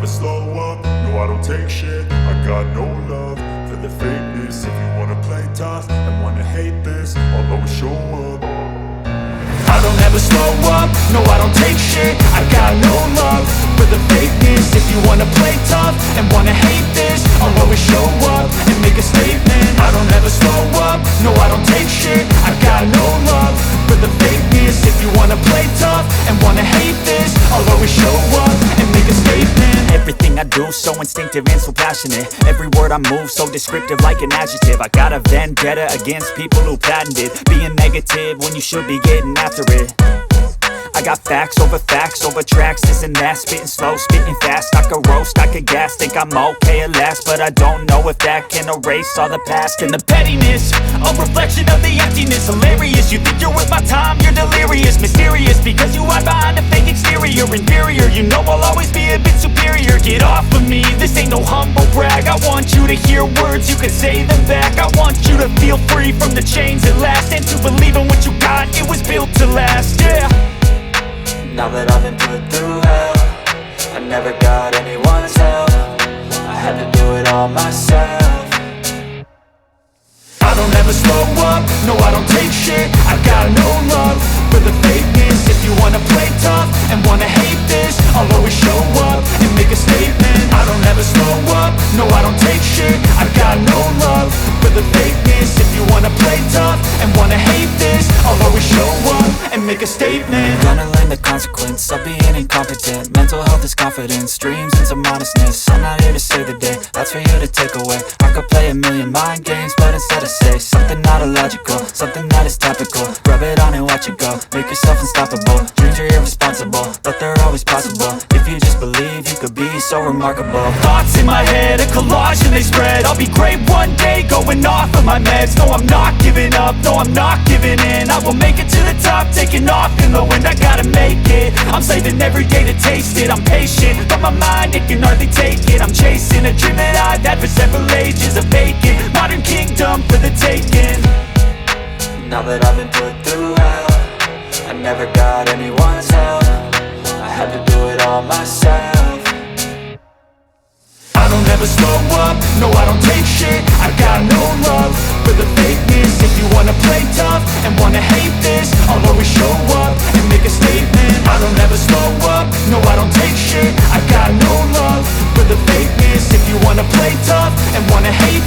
slow up, no I don't take shit. I got no love for the fakeness. If you wanna play tough and wanna hate this, I'll always show up. I don't ever slow up, no I don't take shit. I got no love for the fakeness. If you wanna play tough and wanna hate this, I'll always show up and make a statement. I don't ever slow up, no I don't take shit. I got no love for the fakeness. If you wanna play tough and wanna hate this, I'll always show up and make a statement. Everything I do so instinctive and so passionate. Every word I move so descriptive like an adjective. I got a vendetta against people who patented being negative when you should be getting after it. I got facts over tracks, this and that. Spitting slow, spitting fast, I could roast, I could gas. Think I'm okay at last, but I don't know if that can erase all the past. And the pettiness, a reflection of the emptiness. Hilarious, you think you're worth my time, you're delirious. Mysterious, because you hide behind a fake exterior. Inferior, you know I'll always be a bit superior. Get off of me, this ain't no humble brag. I want you to hear words, you can say them back. I want you to feel free from the chains at last, and to believe in what you got, it was built to last, yeah. Now that I've been put through hell, I never got anyone's help. I had to do it all myself. I don't ever slow up, no I don't take shit. I got no love for the fakeness. If you wanna play tough and wanna hate this, I'll always show up and make a statement. I don't ever slow up, no I don't take shit. I got no love for the fakeness. If you wanna play tough and wanna hate this, I'll always show up and make a statement. Gonna learn the consequence of being incompetent. Mental health is confidence, dreams and some honestness. I'm not here to save the day, that's for you to take away. I could play a million mind games, but instead I say something not illogical, something that is topical. Rub it on and watch it go, make yourself unstoppable. Dreams are irresponsible, but they're always possible. If you just believe, you could be so remarkable. Thoughts in my head, a collage and they spread. I'll be great one day, going off of my meds. No, I'm not giving up, no, I'm not giving in. I will make it to the top, taking off in the wind. I gotta make it, I'm saving every day to taste it. I'm patient, but my mind, it can hardly take it. I'm chasing a dream that I've had for several ages. A vacant, modern kingdom for the taking. Now that I've been put through hell, I never got anyone's help. I had to do it all myself. I don't ever slow up, no I don't take shit. I got no love for the fakeness. If you wanna play tough and wanna hate this, I'll always show up and make a statement. I don't ever slow up, no I don't take shit. I got no love for the fakeness. If you wanna play tough and wanna hate